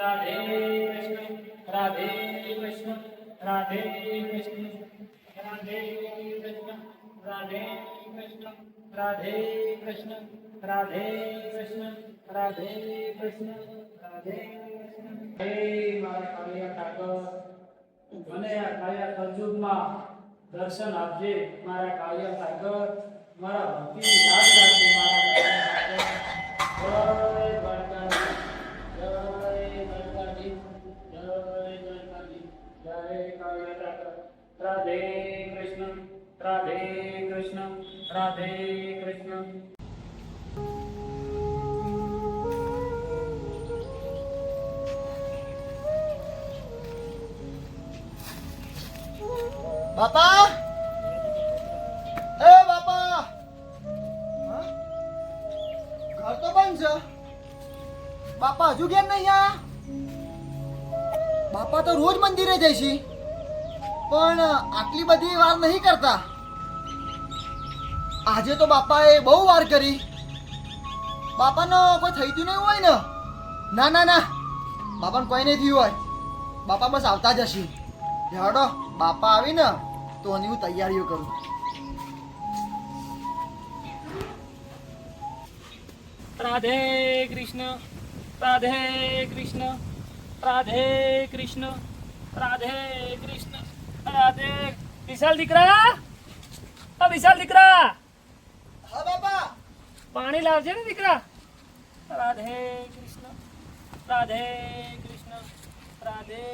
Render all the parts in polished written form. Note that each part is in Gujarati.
राधे कृष्ण राधे कृष्ण राधे कृष्ण राधे कृष्ण राधे कृष्ण राधे कृष्ण राधे कृष्ण राधे कृष्ण हे मारा कालिया ठाकर મને આ કાલિયા કલયુગમાં દર્શન આપજે મારા કાલિયા ઠાકર મારા ભક્તિની યાદ રાખજે મારા કાલિયા ઠાકર જય કાલિયા ઠાકર રાધે કૃષ્ણ રાધે કૃષ્ણ રાધે કૃષ્ણ बापा ए बापा हाँ? घर तो बंद છે બાપા હજુ કેમ નહીં આ બાપા તો રોજ મંદિરે જાય છે પણ આટલી બધી વાર નહીં કરતા આજે તો બાપાએ બહુ વાર કરી બાપાનો કોઈ થઈ ગયું નહીં હોય ને ના ના ના બાપાને કોઈ નહીં થયું હોય બાપા બસ આવતા જ હશે હેડો બાપા આવી ને તો એની હું તૈયારીઓ કરું राधे कृष्ण राधे कृष्ण राधे कृष्ण राधे कृष्ण राधे विशाल दिकरा अब विशाल दिकरा हाँ बापा पानी लावजे ने दिकरा राधे कृष्ण राधे कृष्ण राधे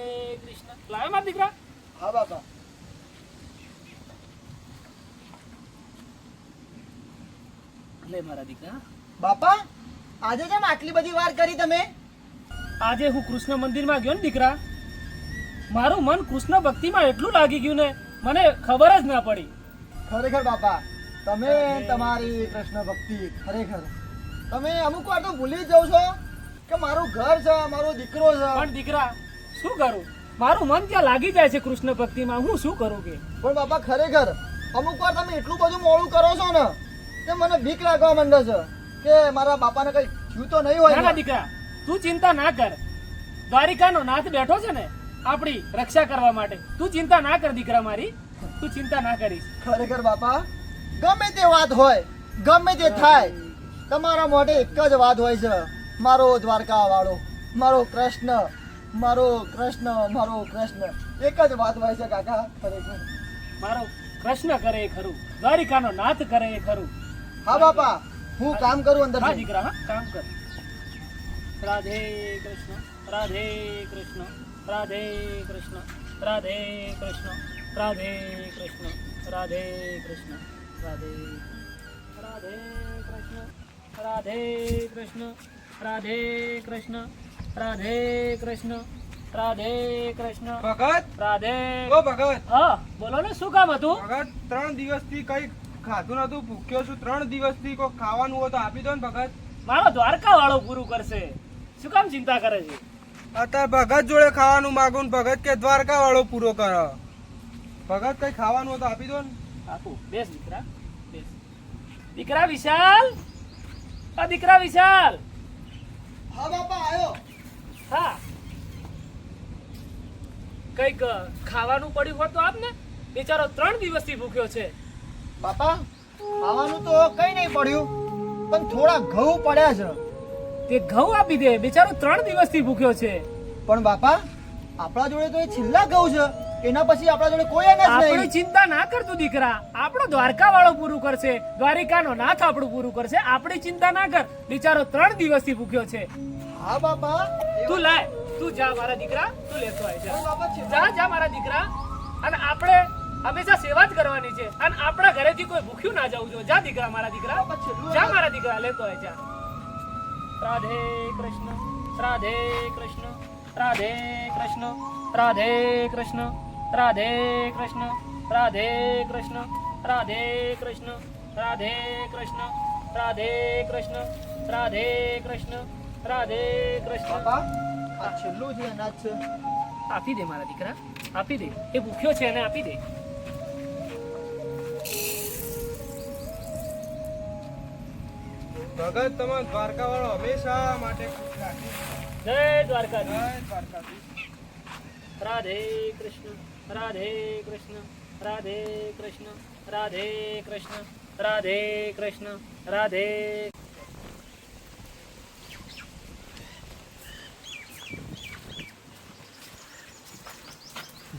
कृष्ण लावे मार दिकरा हाँ बापा ले मारा दिकरा बापा આજે કેમ આટલી બધી વાર કરી તમે આજે હું કૃષ્ણ મંદિરમાં ગયો ને દીકરા મારું મન કૃષ્ણ ભક્તિમાં એટલું લાગી ગયું ને મને ખબર જ ના પડી ખરેખર બાપા તમે તમારી કૃષ્ણ ભક્તિ ખરેખર તમે અમુક વાર તો ભૂલી જ જાવ છો કે મારું ઘર છે મારો દીકરો છે પણ દીકરા શું કરું મારું મન ત્યાં લાગી જાય છે કૃષ્ણ ભક્તિમાં હું શું કરું કે પણ બાપા ખરેખર અમુક વાર તમે એટલું બધું મોડું કરો છો ને કે મને બીક લાગવા માંડે છે કે મારા બાપાને કઈ થયું તો નહીં હોય ના દીકરા તું ચિંતા ના કર દ્વારિકાનો નાથ બેઠો છે ને આપણી રક્ષા કરવા માટે તું ચિંતા ના કર દીકરા મારી તું ચિંતા ના કરીશ ખરેખર બાપા ગમે તે વાત હોય ગમે તે થાય તમારા મોઢે એક જ વાત હોય છે મારો દ્વારકા વાળો મારો કૃષ્ણ મારો કૃષ્ણ મારો કૃષ્ણ એક જ વાત હોય છે કાકા ખરેખર મારો કૃષ્ણ કરે એ ખરું દ્વારિકાનો નાથ કરે એ ખરું હા બાપા હું કામ કરું અંદર હા દીકરા હા કામ કર રાધે કૃષ્ણ રાધે કૃષ્ણ રાધે કૃષ્ણ રાધે કૃષ્ણ રાધે કૃષ્ણ રાધે કૃષ્ણ રાધે રાધે કૃષ્ણ રાધે કૃષ્ણ રાધે કૃષ્ણ રાધે કૃષ્ણ રાધે કૃષ્ણ ભગત રાધે ઓ ભગત હા બોલો ને શું કામ હતું ભગત 3 દિવસથી કઈ ખાધું નતું ભૂખ્યો છું 3 દિવસથી કોઈ ખાવાનું હોય તો આપી દો ને ભગત મારો દ્વારકા વાળો પૂરું કરશે શું કામ ચિંતા કરે છે અત્યારે ભગત જોડે ખાવાનું માગું ને ભગત કે દ્વારકા વાળો પૂરો કરો ભગત કઈ ખાવાનું હોય તો આપી દો ને આપું બેસ દીકરા બેસ દીકરા વિશાલ આ દીકરા વિશાલ હા બાપા આવ્યો હા કઈક ખાવાનું પડ્યું હોત તો આપ ને બિચારો 3 દિવસથી ભૂખ્યો છે બાપા ખાવાનું તો કઈ નહીં પડ્યું પણ થોડા ઘઉં પડ્યા છે તે ઘઉં આપી દે બિચારો 3 દિવસથી ભૂખ્યો છે પણ બાપા આપણા જોડે તો એ છેલ્લા ઘઉં છે એના પછી આપણા જોડે કોઈ અનાજ આપણી નહીં ચિંતા ના કરતું દીકરા આપણો દ્વારકા વાળો પૂરું કરશે દ્વારિકાનો નાથ આપણું પૂરું કરશે આપણી ચિંતા ના કર બિચારો 3 દિવસથી ભૂખ્યો છે હા બાપા તું લાય તું જા મારા દીકરા તું લેતો આય જા પણ બાપા જા જા મારા દીકરા અને આપણે હંમેશા સેવા જ કરવાની છે અને આપણા ઘરેથી કોઈ ભૂખ્યું ના જવું જોઈએ જા દીકરા મારા દીકરા જા મારા દીકરા લેતો આય જા રાધે કૃષ્ણ રાધે કૃષ્ણ રાધે કૃષ્ણ રાધે કૃષ્ણ રાધે કૃષ્ણ રાધે કૃષ્ણ રાધે કૃષ્ણ રાધે કૃષ્ણ રાધે કૃષ્ણ રાધે કૃષ્ણ રાધે કૃષ્ણ બાપા આ છેલ્લું જે અનાજ છે આપી દે મારા દીકરા આપી દે એ ભૂખ્યો છે એને આપી દે ભગત તમારા દ્વારકા વાળો હંમેશા માટે ખુશ રાખે જય દ્વારકાધીશ. જય દ્વારકાધીશ. રાધે કૃષ્ણ રાધે કૃષ્ણ રાધે કૃષ્ણ રાધે કૃષ્ણ રાધે કૃષ્ણ રાધે.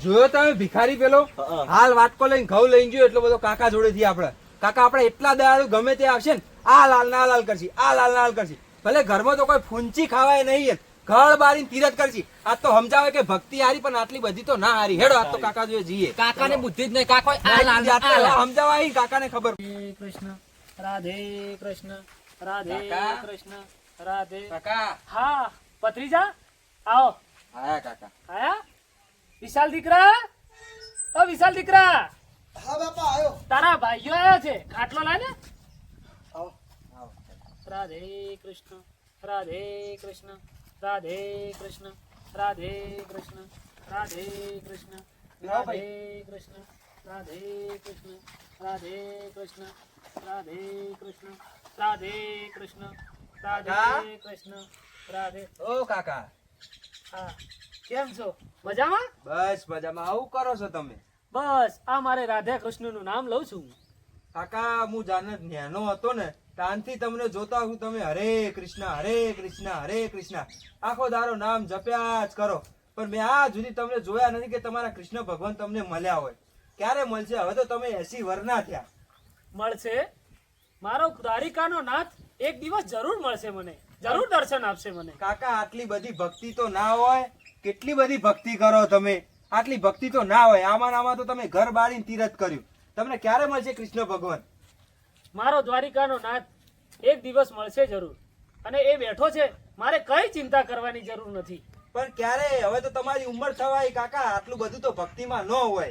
જોયો તમે ભિખારી પેલો હા. હાલ વાટકો લઈને ઘઉં લઈને ગયો એટલો બધો કાકા જોડેથી આપણે કાકા આપણે એટલા દયાળુ ગમે તે આવશે ને આ લાલ ના લાલ કરશી આ લાલ ના લાલ કરશી ભલે ઘરમાં તો કોઈ ફૂંચી ખાવાય નહીં ઘર બારીને તીરથ કરશી આ તો સમજાવે કે ભક્તિ હારી પણ આટલી બધી તો ના હારી હેડો આ તો કાકા જોઈએ જઈએ કાકાને બુદ્ધિ જ નહીં કાકો આ લાલ સમજાવા આવી કાકાને ખબર રાધે કૃષ્ણ રાધે કૃષ્ણ રાધે કાકા. કૃષ્ણ રાધે. કાકા હા પત્રીજા આવો. આયા કાકા આયા વિશાલ દીકરા ઓ વિશાલ દીકરા હા બાપા આવ્યો. તારા ભાઈઓ આયા છે ખાટલો લાય ને. આવો. રાધે કૃષ્ણ રાધે કૃષ્ણ રાધે કૃષ્ણ રાધે કૃષ્ણ રાધે કૃષ્ણ રાધે કૃષ્ણ રાધે કૃષ્ણ રાધે કૃષ્ણ રાધે કૃષ્ણ રાધે કૃષ્ણ રાધે કૃષ્ણ રાધે. ઓ કાકા હા કેમ છો મજામાં? બસ મજામાં આવું કરો છો તમે બસ આ મારે રાધા કૃષ્ણનું નામ લઉં છું. કાકા હું જાને નેનો હતો ને ત્યાંથી તમને જોતા હું તમે હરે કૃષ્ણ હરે કૃષ્ણ આખો દારો નામ જપ્યા જ કરો પણ મેં આ સુધી તમને જોયા નથી કે તમારા કૃષ્ણ ભગવાન તમને મળ્યા હોય. ક્યારે મળશે? હવે તો તમે 80 વર્ષના થયા. મળશે મારો દ્વારિકાનો નાથ એક દિવસ જરૂર મળશે મને, જરૂર દર્શન આપશે મને. કાકા આટલી બધી ભક્તિ તો ના હોય. કેટલી બધી ભક્તિ કરો તમે. આટલી ભક્તિ તો ના હોય. આમાં તો તમે ઘર બાળીને તીરથ કર્યું. તમને ક્યારે મળશે કૃષ્ણ ભગવાન? મારો દ્વારિકાનો નાથ એક દિવસ મળશે જરૂર અને એ બેઠો છે, મારે કઈ ચિંતા કરવાની જરૂર નથી. પણ ક્યારે? હવે તો તમારી ઉંમર થવાય કાકા. આટલું બધું તો ભક્તિમાં ન હોય.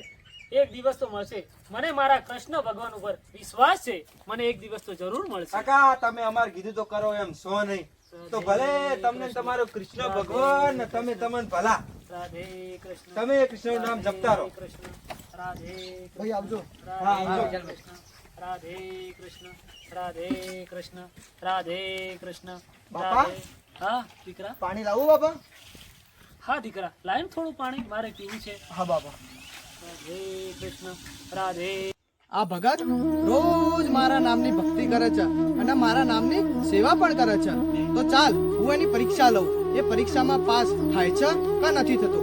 એક દિવસ તો મળશે. મને મારા કૃષ્ણ ભગવાન ઉપર વિશ્વાસ છે, મને એક દિવસ તો જરૂર મળશે. કાકા તમે અમાર કીધું તો કરો એમ સો નહીં તો ભલે તમને તમારો કૃષ્ણ ભગવાન ને તમે તમને ભલા રાધે કૃષ્ણ તમે કૃષ્ણનું નામ જપતા રહો. કૃષ્ણ રાધે ભાઈ આવજો. હા, આવજો. કૃષ્ણ રાધે કૃષ્ણ રાધે કૃષ્ણ રાધે કૃષ્ણ બાપા? રાધે. હા દીકરા. પાણી લાવું બાપા? હા દીકરા લાઈન થોડું પાણી મારે પીવું છે. હા બાપા. રાધે કૃષ્ણ રાધે. આ ભગત રોજ મારા નામની ભક્તિ કરે છે અને મારા નામની સેવા પણ કરે છે. તો ચાલ હું એની પરીક્ષા લઉં. એ પરીક્ષામાં પાસ થાય છે કે નથી થતો.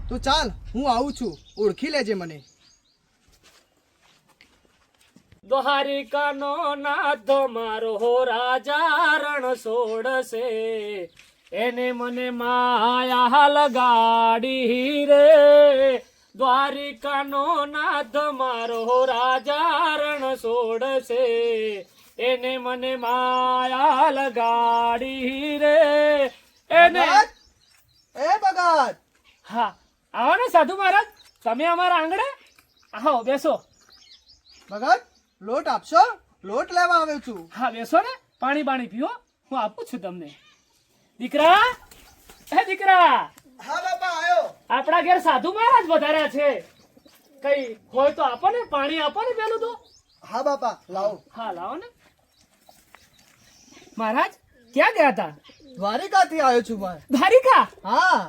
તો ચાલ હું આવું છું, ઓળખી લેજે મને. દ્વારિકાનો નાથ મારો રાજા રણ છોડશે, એને મને માયા લગાડી રે. દ્વારિકાનો નાથ મારો રાજા રણ છોડશે, એને મને માયા લગાડી રે. એને ભગત! એ ભગત! હા આવો ને સાધુ મહારાજ, તમે અમારા આંગણે આવો, બેસો. ભગત લોટ આપશો? લોટ લેવા આવ્યો છું. હા બેસો ને, પાણી બાણી પીઓ, હું આપું છું તમને. દીકરા, હે દીકરા, હા બાપા આવ્યો. આપણા ઘેર સાધુ મહારાજ વધાર્યા છે, કઈ હોય તો આપો ને, પાણી આપો ને પેલું તો. હા બાપા લાવો. હા લાવો ને. મહારાજ ક્યાં ગયા હતા? દ્વારિકાથી આવ્યો છું ભાઈ. દ્વારિકા? હા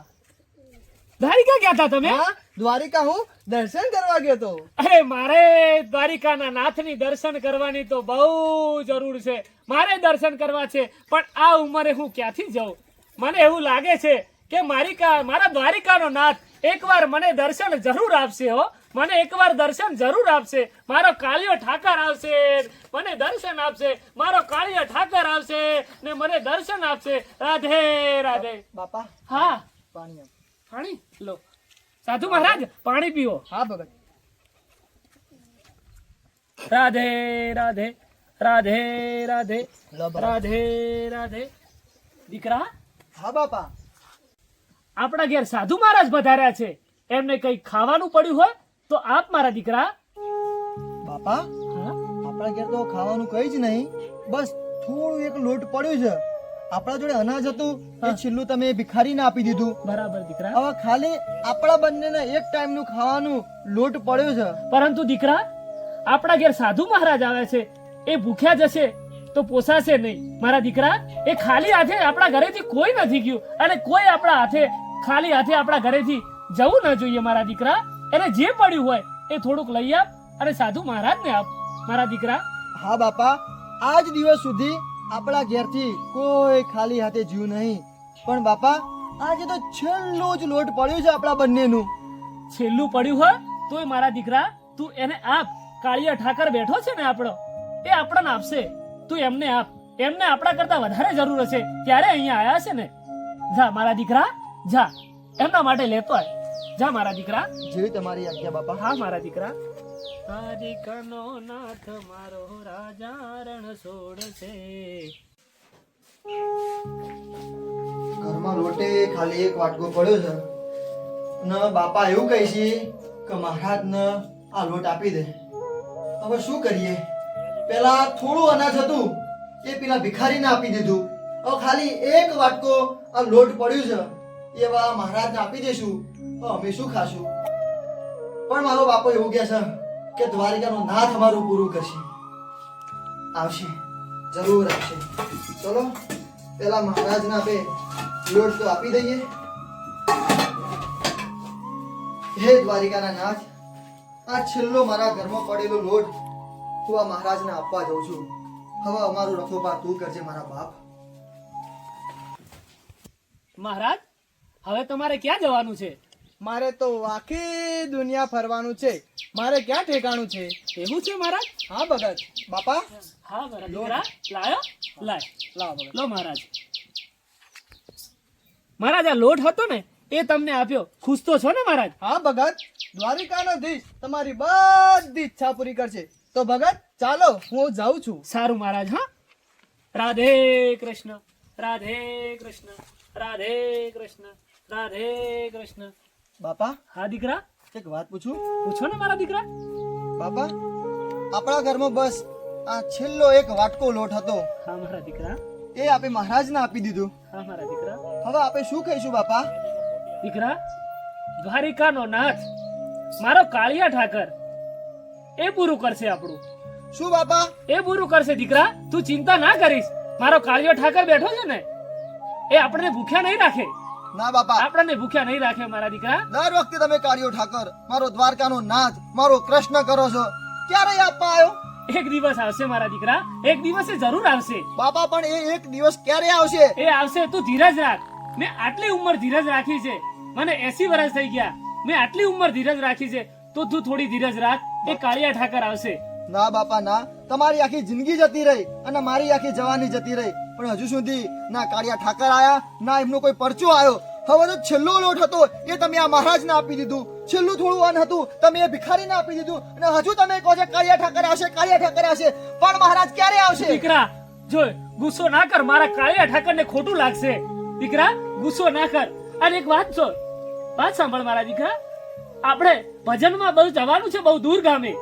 દ્વારિકા ગયા હતા તમે? હા દ્વારિકા હું દર્શન કરવા ગયો તો. અરે મારે દ્વારિકાના નાથની દર્શન કરવાની તો બહુ જરૂર છે, મારે દર્શન કરવા છે, પણ આ ઉંમરે હું ક્યાંથી જાઉં? મને એવું લાગે છે કે મારા દ્વારિકાનો નાથ એકવાર મને દર્શન જરૂર આપશે હો, મને એકવાર દર્શન જરૂર આપશે. મારો કાળિયો ઠાકર આવશે, મને દર્શન આપશે. મારો કાળિયો ઠાકર આવશે ને મને દર્શન આપશે. રાધે રાધે. બાપા હા પાણી આપ. પાણી લો. સાધુ મહારાજ પાણી પીવો. હા ભગત. રાધે રાધે રાધે રાધે લો ભગત. રાધે રાધે. દીકરા, હા બાપા. આપણા ઘેર સાધુ મહારાજ પધાર્યા છે, એમને કઈ ખાવાનું પડ્યું હોય તો આપ મારા દીકરા. બાપા હા? આપણા ઘેર તો ખાવાનું કઈ જ નહીં, બસ થોડું એક લોટ પડ્યું છે. આપણા જોડે અનાજ હતું એ છેલ્લું તમે ભિખારીને આપી દીધું. બરાબર દીકરા. હવે ખાલી આપણા બંનેને એક ટાઈમનું ખાવાનું લોટ પડ્યો છે. પરંતુ દીકરા, આપણા ઘેર સાધુ મહારાજ આવ્યા છે, એ ભૂખ્યા જશે તો પોસાશે નહીં મારા દીકરા. એ ખાલી હાથે આપણા ઘરેથી કોઈ નથી ગયું અને કોઈ આપણા હાથે ખાલી હાથે આપણા ઘરેથી જવું ન જોઈએ મારા દીકરા. એને જે પડ્યું હોય એ થોડુંક લઈ આપ અને સાધુ મહારાજને આપ મારા દીકરા. હા બાપા, આજ દિવસ સુધી આપણા ઘેરથી કોઈ ખાલી હાથે જીવ નહીં, પણ બાપા આજે તો છેલ્લો જ લોટ પડ્યો છે આપણા બંનેનું. છેલ્લું પડ્યું હોય તોય મારા દીકરા તું એને આપ. કાળિયા ઠાકર બેઠો છે ને આપણો, એ આપણને આપશે. તું એમને આપ. એમને આપણા કરતા વધારે જરૂર હશે ત્યારે અહીંયા આયા છે ને. જા મારા દીકરા જા, એમના માટે લેતો આય. જા મારા દીકરા. જેવી તમારી આજ્ઞા બાપા. હા મારા દીકરા. રાધિકાનો નાથ મારો રાજા રણ છોડશે. ઘરમાં લોટે ખાલી એક વાટકો પડ્યો છે ને બાપા એવું કહે છે કે મહારાજને આ લોટ આપી દે. હવે શું કરીએ? પેલા થોડું અનાજ હતું એ પેલા ભિખારીને આપી દીધું. હવે ખાલી એક વાટકો આ લોટ પડ્યું છે એવા મહારાજને આપી દેશું તો અમે શું ખાશું? પણ મારો બાપો એવું કહે છે કે દ્વારિકાનો નાથ અમારું પૂરું કરશે. આવશે, જરૂર આવશે. ચલો પેલા મહારાજને આપે લોટ તો આપી દઈએ. હે દ્વારિકાના નાથ, આ છેલ્લો મારા ઘરમાં પડેલો લોટ હું આ મહારાજને આપવા જાઉં છું. હવે અમારું રખોપા તું કરજે મારા બાપ. મહારાજ હવે તમારે ક્યાં જવાનું છે? મારે તો આખી દુનિયા ફરવાનું છે. મારે ક્યાં ઠેકાણું છે? એવું છે મહારાજ? હા ભગત. બાપા હા મારા દીકરા લાયો. લાય લાવો ભગત. લો મહારાજ. મહારાજ આ લોટ હતો ને એ તમને આપ્યો. ખુશ તો છો ને મહારાજ? હા ભગત, દ્વારિકાનો ધીશ તમારી બધી ઈચ્છા પૂરી કરશે. તો ભગત ચાલો હું જાઉં છું. સારું મહારાજ. હા રાધે કૃષ્ણ, રાધે કૃષ્ણ, રાધે કૃષ્ણ, રાધે કૃષ્ણ. બાપા હા દીકરા એક વાત પૂછું? પૂછો ને મારા દીકરા. બાપા આપણા ઘરમાં બસ આ છેલ્લો એક વાટકો લોટ હતો, હા મારા દીકરા. એ આપે મહારાજને આપી દીધું. હા મારા દીકરા. હવે આપણે શું ખાઈશું બાપા? દીકરા દ્વારિકાનો નાથ મારો કાળિયા ઠાકર એ પૂરું કરશે આપણું. શું બાપા? એ પૂરું કરશે દીકરા. તું ચિંતા ના કરીશ. મારો કાળિયો ઠાકર બેઠો છે ને એ આપણને ભૂખ્યા નહીં રાખે. ના બાપા, આપણને ભૂખ્યા નહીં રાખે મારા દીકરા. દર વખતે તમે કાળિયો ઠાકર મારો દ્વારકાનો નાથ મારો કૃષ્ણ કરો છો, ક્યારે આપવા આવ્યો? એક દિવસ આવશે મારા દીકરા. એક દિવસ એ જરૂર આવશે. બાપા પણ એ એક દિવસ ક્યારે આવશે? એ આવશે. તું ધીરજ રાખ. મેં આટલી ઉંમર ધીરજ રાખી છે. મને 80 વર્ષ થઈ ગયા. મેં આટલી ઉંમર ધીરજ રાખી છે તો તું થોડી ધીરજ રાખ. એ કાળિયા ઠાકર આવશે. ના બાપા ના, તમારી આખી જિંદગી જતી રહી અને મારી આખી જવાની જતી રહી, પણ હજુ સુધી ના કાળિયા ઠાકર આયા ના એમનો કોઈ પરચો આવ્યો. હવે તો છેલ્લો લોટ હતો એ તમે આ મહારાજને આપી દીધું. છેલ્લું થોડું અન્ન હતું તમે એ ભિખારીને આપી દીધું અને હજુ તમે કહો છો કાળિયા ઠાકર આવશે, કાળિયા ઠાકર આવશે. પણ મહારાજ ક્યારે આવશે? દીકરા જો ગુસ્સો ના કર. મારા કાળિયા ઠાકરને ખોટું લાગશે. દીકરા ગુસ્સો ના કર. અને એક વાત છો, વાત સાંભળ મારા દીકરા. આપણે ભજનમાં બહુ જવાનું છે, બહુ દૂર ગામે.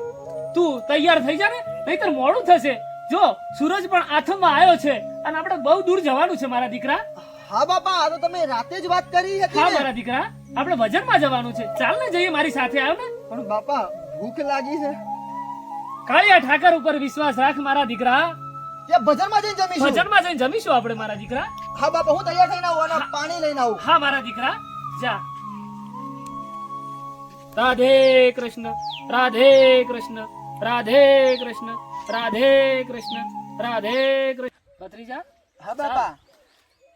તું તૈયાર થઈ જા ને, નહીતર મોડું થશે. જો સૂરજ પણ આથમમાં આવ્યો છે અને આપણે બહુ દૂર જવાનું છે મારા દીકરા. હા બાપા, આ તો તમે રાતે જ વાત કરી હતી હા ને. મારા દીકરા, આપણે ભજનમાં જવાનું છે. ચાલ ને જઈએ, મારી સાથે આવ ને. પણ બાપા ભૂખ લાગી છે. કાળિયા ઠાકર ઉપર વિશ્વાસ રાખ મારા દીકરા. ત્યાં ભજનમાં જઈને જમીશું. ભજનમાં જઈને જમીશું આપણે મારા દીકરા. હા બાપા, હું તૈયાર થઈને આવું અને પાણી લઈને આવું. હા મારા દીકરા જા. રાધે કૃષ્ણ, રાધે કૃષ્ણ, રાધે કૃષ્ણ, રાધે કૃષ્ણ, રાધે કૃષ્ણ. ભત્રીજા હા બાપા.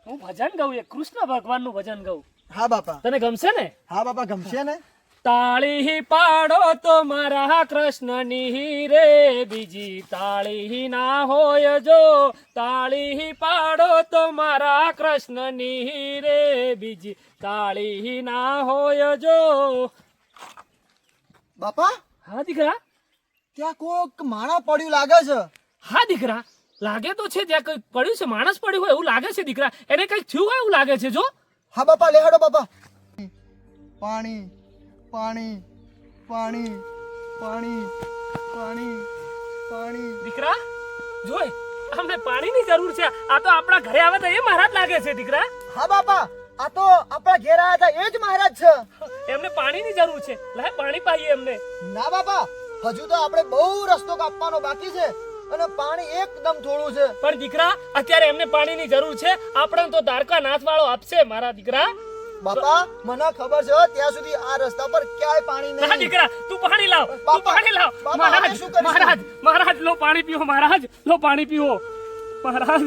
હું ભજન ગાઉં, એક કૃષ્ણ ભગવાનનું ભજન ગાઉં. હા બાપા. તને ગમશે ને? હા બાપા, ગમશે ને. તાળી પાડો તો મારા કૃષ્ણની રે, બીજી તાળી ના હોય જો. તાળી પાડો તો મારા કૃષ્ણની રે, બીજી તાળી ના હોય જો. બાપા હા દીકરા. ત્યાં કોક માણા પડ્યું લાગે છે. હા દીકરા, લાગે તો છે. ત્યાં કઈ પડ્યું છે, માણસ પડ્યું હોય એવું લાગે છે દીકરા. એને કઈ થયું હોય એવું લાગે છે જો. હા બાપા, લેહાડો બાપા. પાણી પાણી પાણી પાણી પાણી પાણી. દીકરા જોઈ, અમને પાણીની જરૂર છે. આ તો આપણા ઘરે આવે તો એ મહારાજ લાગે છે દીકરા. હા બાપા, આ તો આપણા ઘેર આવ્યા હતા એ જ મહારાજ છે. એમને પાણીની જરૂર છે. લાય પાણી પાઈએ એમને. ના બાપા, હજુ તો આપણે બહુ રસ્તો કાપવાનો બાકી છે. અને પાણી એકદમ થોડું છે. પણ દીકરા અત્યારે એમને પાણીની જરૂર છે, આપણને તો દ્વારકા નાથ વાળો આપશે મારા દીકરા. બાપા મને ખબર છે ત્યાં સુધી આ રસ્તા પર ક્યાંય પાણી ના નહીં. દીકરા તું પાણી લાવ, તું બાપા, પાણી લાવ. બાપા, મહારાજ અમે શું કરીશું? મહારાજ મહારાજ લો પાણી પીવો, મહારાજ લો પાણી પીવો. મહારાજ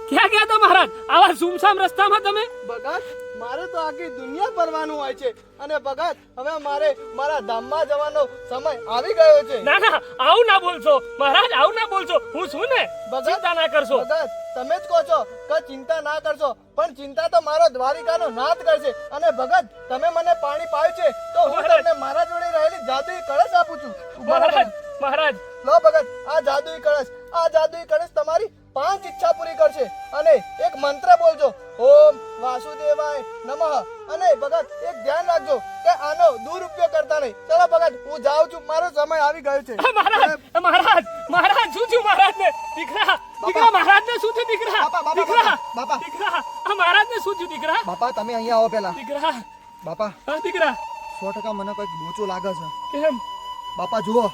ક્યાં ગયા તા મહારાજ આવા સુમસામ રસ્તામાં તમે? ભગત મારે તો આખી દુનિયા ફરવાનું હોય છે અને ભગત હવે મારે મારા ધામમાં જવાનો સમય આવી ગયો છે. ના ના આવું ના બોલશો મહારાજ, આવું ના બોલશો. હું છું ને, ભગત, ચિંતા ના કરશો. ભગત તમે જ કહો છો કે ચિંતા ના કરશો, પણ ચિંતા તો મારો દ્વારિકાનો નાથ કરશે. અને ભગત તમે મને પાણી પાયું છે તો હું મહારાજ. તમને મારા જોડે રહેલી જાદુઈ કળશ આપું છું. ઉભા રહો. મહારાજ મહારાજ લો ભગત આ જાદુઈ કળશ તમારી 5 ઈચ્છા પૂરી કરશે. અને એક મંત્ર બોલજો, ઓમ વાસુદેવાય નમઃ. અને ભગત એક ધ્યાન રાખજો કે આનો દુરુપયોગ કરતા નહીં. ચલો ભગત હું જાઉં છું, મારો સમય આવી ગયો છે. મહારાજ મહારાજ મહારાજ શું થયું મહારાજને? દીકરા દીકરા મહારાજને શું થયું દીકરા? બાપા, બાપા, દીકરા બાપા. દીકરા આ મહારાજને શું થયું દીકરા? બાપા તમે અહીંયા આવો પહેલા. દીકરા બાપા હા દીકરા 100% મને કંઈક લોચો લાગે છે. કેમ? બાપા જુઓ,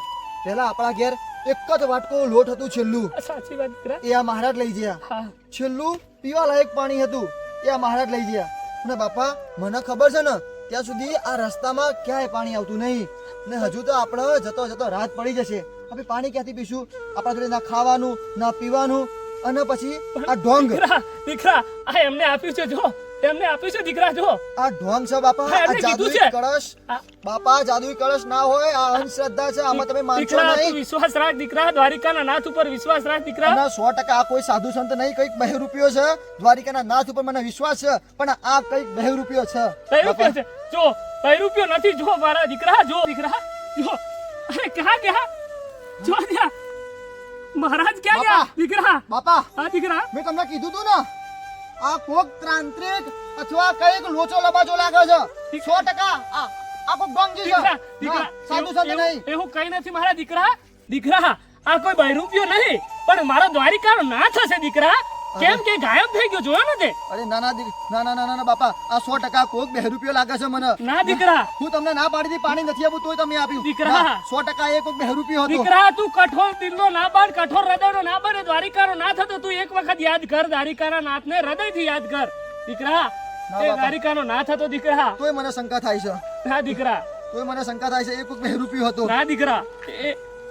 પહેલા આપણા ઘેર એક જ વાટકો લોટ હતું, છેલ્લું સાચી વાત દીકરા. એ આ મહારાજ લઈ ગયા. હા છેલ્લું પીવા લાયક પાણી હતું એ આ મહારાજ લઈ ગયા. અને બાપા મને ખબર છે ને ત્યાં સુધી આ રસ્તામાં ક્યાંય પાણી આવતું નહીં ને હજુ તો આપણે જતો જતો રાત પડી જશે. આપણે પાણી ક્યાંથી પીશું? આપણા જોડે ના ખાવાનું ના પીવાનું. અને પછી આ ઢોંગ, દીકરા દીકરા આ એમને આપ્યું છે, જો એમને આપ્યું છે દીકરા, જો આ ઢોંગ છે બાપા. હા, આ એમને કીધું જાદુઈ છે. કળશ આ- બાપા જાદુઈ કળશ ના હોય, આ અંધશ્રદ્ધા છે, આમાં તમે માનશો દીકરા તું નહીં. વિશ્વાસ રાખ દીકરા, દ્વારિકાના નાથ ઉપર વિશ્વાસ રાખ દીકરા. અને 100% આ કોઈ સાધુ સંત નહીં, કઈક બહેરૂપિયો છે. દ્વારિકાના નાથ ઉપર મને વિશ્વાસ છે, પણ આ કઈક બહેરૂપિયો છે. કઈ રૂપિયો છે? જો કઈ રૂપિયો નથી, જો મારા દીકરા, જો દીકરા જો. અરે ક્યાં ગયા? જો ત્યાં મહારાજ ક્યાં ગયા બાપા. દીકરા? બાપા હા દીકરા મેં તમને કીધું તું ને આ કોક તાંત્રિક અથવા કઈક લોચો લબાચો લાગે છે. 100% આ કોક ગંગી છે. દીકરા દીકરા ના, સાધુ સંત એવું- નહીં. એવું કઈ નથી મારા દીકરા. દીકરા આ કોઈ બહેરૂપિયો નહીં, પણ મારો દ્વારિકાનો નાથ હશે દીકરા. કેમ કે ગાયબ થઈ ગયો, જોયો ને તે? અરે ના ના ના ના ના ના બાપા, આ 100% કોક બહેરૂપિયો લાગે છે મને. ના દીકરા હું તમને ના પાડી હતી પાણી નથી આપું તોય તમે આપ્યું. દીકરા. ના, 100% એ કોક બહેરૂપિયો હતો. દીકરા તું કઠોર દિલનો ના બાળ, કઠોર હૃદયનો ના બાળ. એ દ્વારિકાનો નાથ હતો, તું એક વખત યાદ કર. દ્વારિકાના નાથને હૃદયથી યાદ કર દીકરા. ના એ બાપા. દ્વારિકાનો નાથ હતો દીકરા. તોય મને શંકા થાય છે. ના દીકરા, તોય મને શંકા થાય છે એ કોક બહેરૂપિયો હતો. ના દીકરા,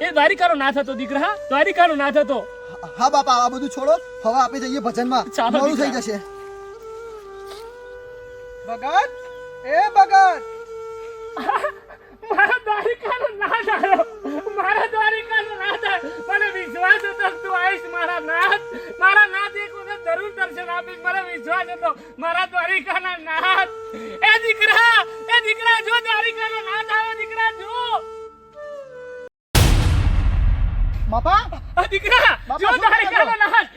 એ દ્વારિકાનો નાથ હતો દીકરા, દ્વારિકાનો નાથ હતો. હા બાપા આ બધું છોડો, હવે આપણે જઈએ ભજનમાં. ચાલો મોડું થઈ દીકરા. જશે. ભગત એ ભગત મારા દ્વારિકાનો નાથ આવ્યો, મારા દ્વારિકાનો નાથ આવ્યો. મને વિશ્વાસ હતો કે તું આવીશ મારા નાથ. મારા નાથ એક વખત જરૂર દર્શન આપીશ, મને વિશ્વાસ હતો. મારા દ્વારિકાના નાથ, એ દીકરા જો દ્વારિકાનો નાથ આવ્યો દીકરા, જો બાપા આ દીકરા બાપા, જો શું દ્વારિકાનો નાથ,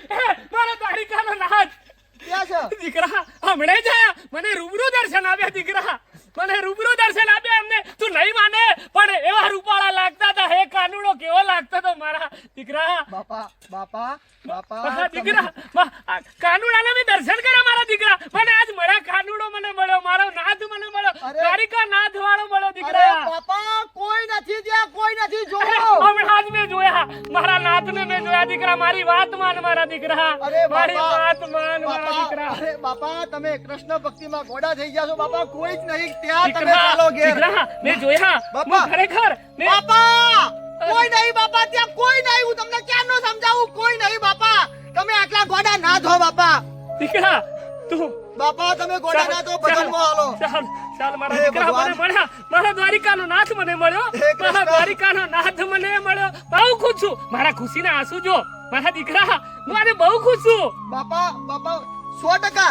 મારો દ્વારિકાનો નાથ. ક્યાં છે? દીકરા હમણે જ આયા, મને રૂબરૂ દર્શન આપ્યા દીકરા, મને રૂબરૂ દર્શન આપ્યા એમને. તું નહીં માને પણ એવા રૂપાળા લાગતા હતા, હે કાનુડો કેવો લાગતો હતો મારા દીકરા. બાપા બાપા બાપા મારા દીકરા કાનુડાને મેં દર્શન કર્યા મારા દીકરા. મને આજ મળ્યા, કાનુડો મને મળ્યો, મારો નાથ મને મળ્યો, અરે. દ્વારિકા નાથ વાળો મળ્યો અરે દીકરા. બાપા કોઈ નથી ત્યાં, કોઈ નથી. અરે, જોયો. હમણાં જ મેં જોયા, મારા નાથને મેં જોયા દીકરા. મારી વાત માન મારા દીકરા, અરે મારી બાપા, વાત માન મારા બાપા, દીકરા. અરે બાપા તમે કૃષ્ણ ભક્તિમાં ગોડા થઈ ગયા છો બાપા. કોઈ જ નહીં ત્યાં. તમે દીકરા, ચાલો ઘેર. દીકરા, મેં જોયા, બાપા. હું ખરેખર મેં- બાપા કોઈ નહીં બાપા, ત્યાં કોઈ નહીં. હું તમને ક્યારનો સમજાવું, કોઈ નહીં બાપા. તમે આટલા ગોડા ના થો બાપા. દીકરા તું બાપા તમે ગોડા ના થો, ભજનમાં હાલો. ચાલ મારા હે દીકરા ભગવાન. મને મળ્યા, મારા દ્વારિકાનો નાથ મને મળ્યો, હે કૃષ્ણ. મારા દ્વારિકાનો નાથ મને મળ્યો. બહુ ખુશ છું, મારા ખુશીના આંસુ જો મારા દીકરા, હું આજે બહુ ખુશ છું. બાપા બાપા 100%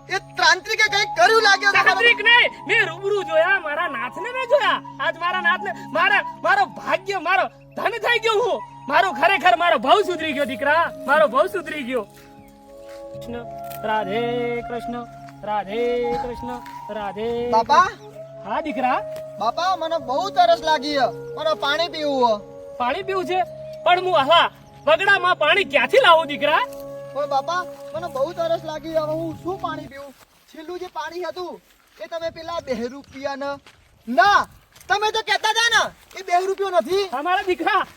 એ તાંત્રિકે કંઈક કર્યું લાગ્યો છે. તાંત્રિક નહીં, મેં રૂબરૂ જોયા, મારા નાથને મેં જોયા. આજ મારા નાથને, મારો ભાગ્ય, મારો ધન થઈ ગયો. હું મારું ખરેખર મારો ભાવ સુધરી ગયો દીકરા, મારો ભાવ સુધરી ગયો. કૃષ્ણ રાધે કૃષ્ણ, રાધે કૃષ્ણ, રાધે બાપા હા દીકરા, બાપા મને બહુ તરસ લાગી છે. મને પાણી પીવું છે. પાણી પીવું છે, પણ હું આવા વગડામાં પાણી ક્યાંથી લાવું દીકરા? પણ બાપા મને બહુ તરસ લાગી છે. હવે હું શું પાણી પીવું? છેલ્લું જે પાણી હતું એ તમે પેલા 2 રૂપિયા ના તમે તો કહેતા હતા ને એ 2 રૂપિયો નથી. અમારા દીકરા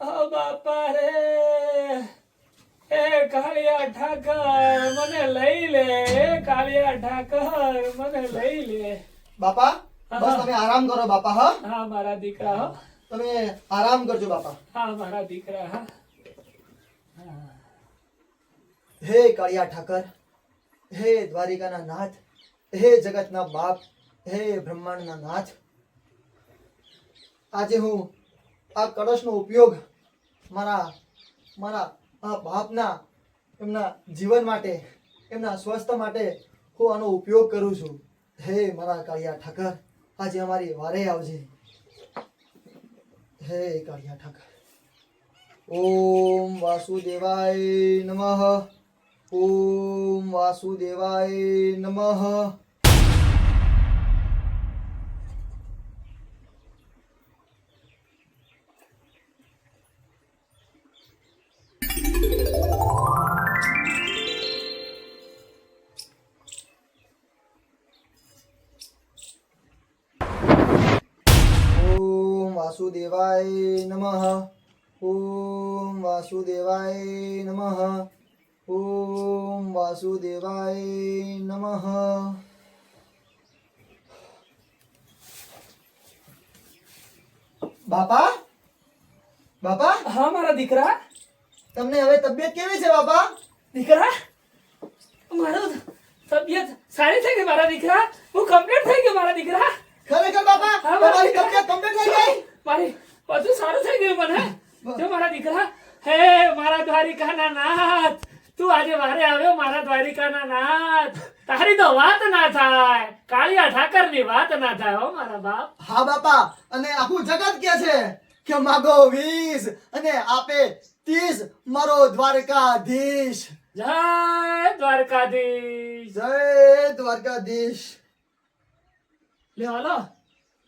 બાપા રે એ કાળિયા ઠાકર મને લઈ લે એ કાળિયા ઠાકર મને લઈ લે બાપા બસ તમે આરામ કરો બાપા. હા હા મારા દીકરા હો. તમે આરામ કરજો બાપા. હા મારા દીકરા હા. હે કાળિયા ઠાકર, હે દ્વારિકાના નાથ, હે જગતના બાપ, હે બ્રહ્માંડના નાથ, આજે હું આ કળશનો ઉપયોગ મારા આ બાપના એમના જીવન માટે, એમના સ્વાસ્થ્ય માટે હું આનો ઉપયોગ કરું છું. હે મારા કાળિયા ઠાકર, આજે અમારી વારે આવજે. હે કાળિયા ઠાકર. ઓમ વાસુદેવાય નમઃ. ઓમ વાસુદેવાય નમઃ. ઓમ વાસુદેવાય નમઃ. ઓમ વાસુદેવાય નમઃ. ઓમ વાસુદેવાય નમઃ. બાપા, બાપા, હા મારા દીકરા. તમને હવે તબિયત કેવી છે બાપા? દીકરા મારું તબિયત સારી થઈ ગઈ મારા દીકરા. હું કમ્પ્લીટ થઈ ગયો મારા દીકરા. ખરેખર બાપા, હા, બાપા. તમારી તબિયત કમ્પ્લીટ થઈ ગઈ? મારી બધું સારું થઈ ગયું મને. જો મારા દીકરા, હે મારા દ્વારિકાના નાથ, તું આજે વારે આવ્યો મારા દ્વારિકાના નાથ. તારી તો વાત ના થાય, કાળિયા ઠાકરની વાત ના થાય હો મારા બાપ. હા બાપા, અને આખું જગત કે છે કે માગો 20 અને આપે 30, મારો દ્વારકાધીશ. જય દ્વારકાધીશ. જય દ્વારકાધીશ. લે હાલો,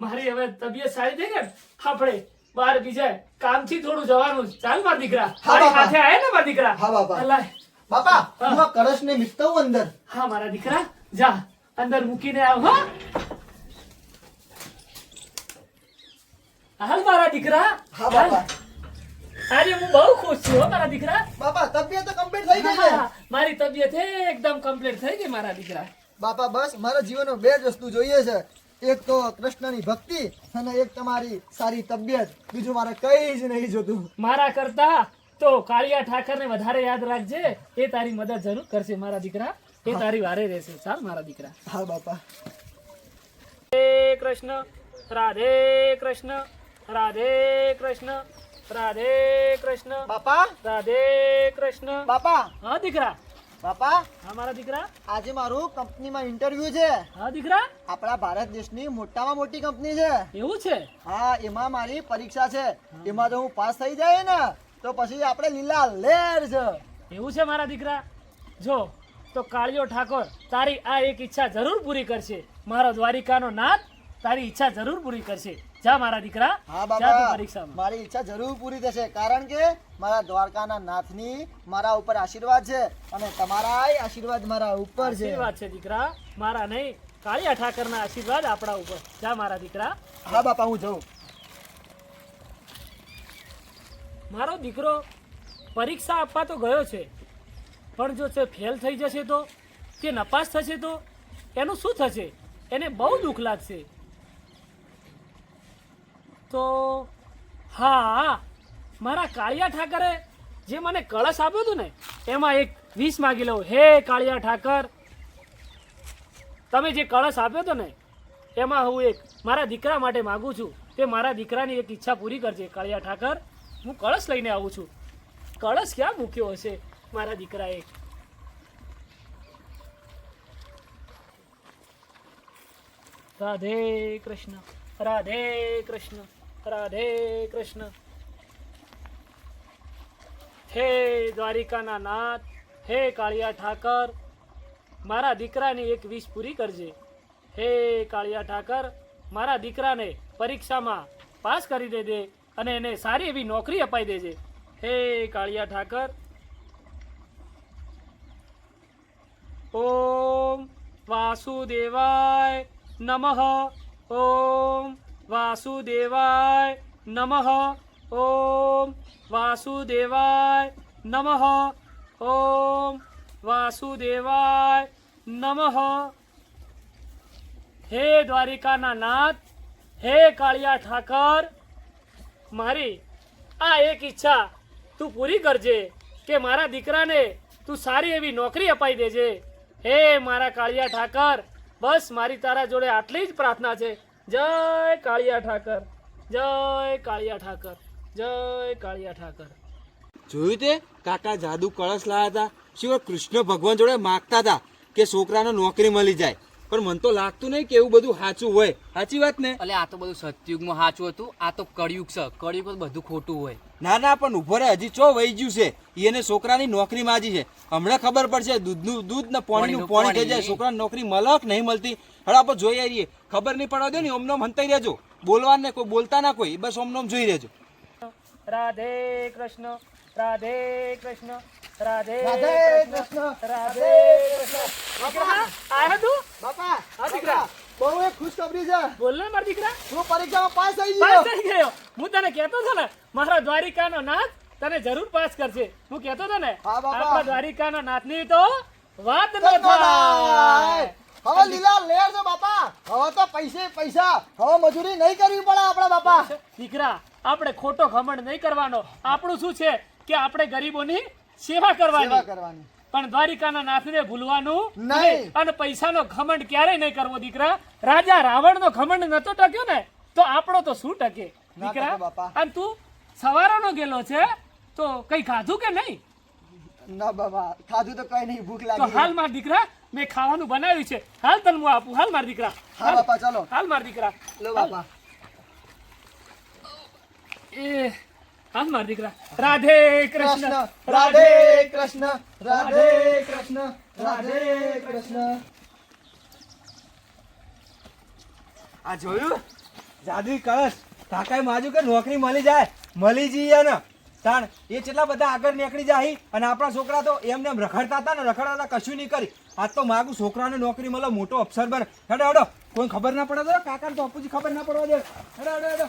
મારી હવે તબિયત સારી થઈ ગઈ ને, આપણે બહાર બીજા કામથી થોડું જવાનું છે. ચાલ મારા દીકરા, હા, મારી બાપા. સાથે આય ને મારા દીકરા. હા, બાપા. અલાય. બાપા, હા. હું આ કળશને મીકતા હું અંદર. હા મારા દીકરા, જા અંદર મૂકીને આવ. હાલ મારા દીકરા. હા બાપા. આજે હું બહુ ખુશ છું હો મારા દીકરા. બાપા, તબિયત તો કમ્પ્લીટ થઈ ગઈ છે. હા, મારી તબિયત એકદમ કમ્પ્લીટ થઈ ગઈ મારા દીકરા. બાપા, બસ મારા જીવનમાં બે જ વસ્તુ જોઈએ છે. એક તો કૃષ્ણની ભક્તિ અને એક તમારી સારી તબિયત. બીજું મારે કઈ જ નહીં જોતું. મારા કરતા તો કાળિયા ઠાકરને વધારે યાદ રાખજે. એ તારી મદદ જરૂર કરશે મારા દીકરા. એ તારી વારે રહેશે. ચાલ મારા દીકરા. હા બાપા. રાધે કૃષ્ણ, રાધે કૃષ્ણ, રાધે કૃષ્ણ, રાધે કૃષ્ણ, બાપા, રાધે કૃષ્ણ. બાપા, હા દીકરા. બાપા, હા મારા દીકરા. આજે મારું કંપનીમાં ઇન્ટરવ્યુ છે. હા દીકરા. આપણા ભારત દેશની મોટામાં મોટી કંપની છે. એવું છે? હા, એમાં મારી પરીક્ષા છે. એમાં જો હું પાસ થઈ જાય ને તો પછી આપણે લીલા લેર છે. એવું છે મારા દીકરા. જો તો કાળિયો ઠાકોર તારી આ એક ઈચ્છા જરૂર પૂરી કરશે. મારો દ્વારિકાનો નાથ તારી ઈચ્છા જરૂર પૂરી કરશે. જા મારા દીકરા. હા જા તું બાપા, પરીક્ષામાં. મારી ઈચ્છા જરૂર પૂરી થશે, કારણ કે મારા દ્વારકાના નાથની મારા ઉપર આશીર્વાદ છે અને તમારાય આશીર્વાદ મારા ઉપર છે. આશીર્વાદ છે દીકરા, મારા નહીં, કાળિયા ઠાકરના આશીર્વાદ આપણા ઉપર. જા મારા દીકરા. હા બાપા, હું જાઉં. મારો દીકરો પરીક્ષા આપવા તો ગયો છે, પણ જો તે ફેલ થઈ જશે તો, તે નપાસ થશે તો એનું શું થશે? એને બહુ દુઃખ લાગશે. તો હા, મારા કાળિયા ઠાકરે જે મને કળશ આપ્યો હતો ને, એમાં એક 20 માગી લઉં. હે કાળિયા ઠાકર, તમે જે કળશ આપ્યો હતો ને, એમાં હું એક મારા દીકરા માટે માગું છું. તે મારા દીકરાની એક ઈચ્છા પૂરી કરજે કાળિયા ઠાકર. હું કળશ લઈને આવું છું. કળશ ક્યાં મૂક્યો હશે મારા દીકરાએ? રાધે કૃષ્ણ, રાધે કૃષ્ણ, રાધે કૃષ્ણ. હે દ્વારિકાના નાથ, હે કાળિયા ઠાકર, મારા દીકરાની એક વિશ પૂરી કરજે. હે કાળિયા ઠાકર, મારા દીકરાને પરીક્ષામાં પાસ કરી દેજે અને એને સારી એવી નોકરી અપાઈ દેજે. હે કાળિયા ઠાકર. ઓમ વાસુદેવાય નમઃ. ઓમ વાસુદેવાય નમઃ. ઓમ વાસુદેવાય નમઃ. ઓમ વાસુદેવાય નમઃ. હે દ્વારિકાના નાથ, હે કાળિયા ઠાકર, મારી આ એક ઈચ્છા તું પૂરી કરજે કે મારા દીકરાને તું સારી એવી નોકરી અપાઈ દેજે. હે મારા કાળિયા ઠાકર, બસ મારી તારા જોડે આટલી જ પ્રાર્થના છે. જય કાળિયા ઠાકર, જય કાળિયા ઠાકર, જય કાળિયા ઠાકર. જોયું તે કાકા જાદુ કળશ લાયા હતા. શું કૃષ્ણ ભગવાન જોડે માગતા હતા કે છોકરાને નોકરી મળી જાય, પણ મને તો લાગતું નહીં કે એવું બધું સાચું હોય. સાચી વાત ને? અલે આ તો બધું સતયુગમાં સાચું હતું, આ તો કળિયુગ છે. કળિયુગ બધું ખોટું હોય. ના ના, પણ ઉભો રહે, હજી ચો વહી ગયું છે. એને છોકરાની નોકરી માજી છે. હમણાં ખબર પડશે. દૂધનું દૂધ ને પાણીનું પાણી થઈ જાય. છોકરાને નોકરી મળે કે નહીં મળતી, હવે આપણે જોઈ આવીએ. ખબર નહીં પડવા દો ને, ઓમનોમ હંતાઈ રહેજો. બોલવાનું ને કોઈ બોલતા ના કોઈ, બસ ઓમનોમ જોઈ રહેજો. રાધે કૃષ્ણ, રાધે કૃષ્ણ, રાધે રાધે કૃષ્ણ, કૃષ્ણ, રાધે કૃષ્ણ. દીકરા, આયા તું? બાપા હા દીકરા. બહુ એક ખુશખબરી છે. બોલ ને મારા દીકરા. હું પરીક્ષામાં પાસ થઈ પાસ ગયો. થઈ ગયો. હું તને કહેતો હતો ને, મારા દ્વારિકાનો નાથ તને જરૂર પાસ કરશે. હું કહેતો હતો ને, હા બાપા. આપણા દ્વારિકાનો નાથની તો વાત ન ધન્યવાદ. થાય. હવે લીલા લેર છે બાપા. હવે તો પૈસે પૈસા. હવે મજૂરી નહીં કરવી પડે આપણા બાપા. દીકરા, આપણે ખોટો ઘમંડ નહીં કરવાનો. આપણું શું છે કે આપણે ગરીબોની સેવા કરવાની. સેવા કરવાની. પણ દ્વારિકાના નાથને ભૂલવાનું નહીં. અને પૈસાનો ઘમંડ ક્યારેય નહીં કરવો. દીકરા, રાજા રાવણનો ઘમંડ નતો ટક્યો ને, તો આપણો તો શું ટકે ના દીકરા. ટકે બાપા. અને તું સવારનો ગેલો છે તો કઈ ખાધું કે નહીં? ના બાબા, ખાધું તો કઈ નહીં, ભૂખ તો લાગી. હાલ માર દીકરા, મેં ખાવાનું બનાવ્યું છે. હાલ તને હું આપું. હાલ માર દીકરા. હા હાલ. બાપા, ચાલો. હાલ માર દીકરા. લો બાપા. એ હાલ માર દીકરા. રાધે કૃષ્ણ, કૃષ્ણ, રાધે કૃષ્ણ, રાધે કૃષ્ણ, રાધે કૃષ્ણ. આ જોયું જાદુઈ કળશ? કાકાએ માજુ કે નોકરી મળી જાય. મળી જઈએ ને તાણ એ કેટલા બધા આગળ નીકળી જાય. અને આપણા છોકરા તો એમને એમ રખડતા હતા ને, રખડતા કશું નહીં કરી. આજ તો માગું છોકરાને નોકરી મળે, મોટો અફસર બને. હેડો હેડો, કોઈ ખબર ના પડે તો કાકા તો અપુજી ખબર ના પડવા દે. હેડો હેડો હેડો.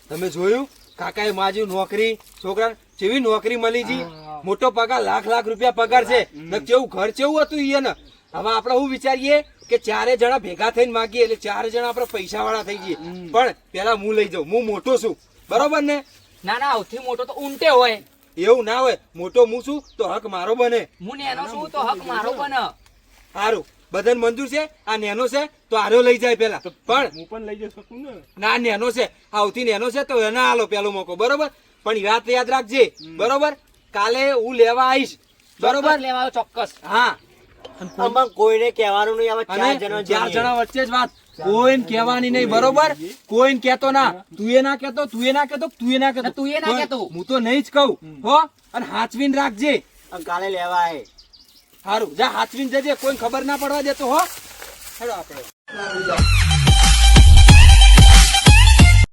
તમે જોયું કાકાએ માજી નોકરી, છોકરા જેવી નોકરી મળી જી. મોટો પગાર, લાખ લાખ રૂપિયા પગાર છે. ને કેવું ઘર કેવું હતું ઈ ને. હવે આપણે શું વિચારીએ કે ચારે જણા ભેગા થઈને માગીએ એટલે ચારે જણા આપણે પૈસા વાળા થઈ જઈએ. પણ પેલા હું લઈ જાઉં, હું મોટો છું, બરોબર ને? ના ના, સૌથી મોટો તો ઊંટે હોય. એવું ના હોય. મોટો હું છું તો હક મારો બને. હું નેનો છું તો હક મારો બને. સારું, બધાને મંજૂર છે. આ નેનો છે તો આરો લઈ જાય પેલા. પણ હું પણ લઈ જઈ શકું ને. ના, નેનો છે, સૌથી નેનો છે તો એને આલો પેલો મોકો, બરોબર? પણ વાત યાદ રાખજે, બરોબર? કાલે હું લેવા આવીશ, બરોબર? લેવા આવો ચોક્કસ. હા. આમાં કોઈને કહેવાનું નહીં. આમાં અને ચાર જણા વચ્ચે જ વાત, કોઈને કહેવાની નહીં, બરોબર? કોઈને કહેતો ના. તું એ ના કહેતો, તું એ ના કહેતો, તું એ ના કહેતો. તું એ ના કહેતો. હું તો નહીં જ કહું હો. અને હાચવીને રાખજે. કાલે લેવા આય. સારું, જા હાચવીને જજે, કોઈ ખબર ના પડવા દેતો હો. હેડો આપણે.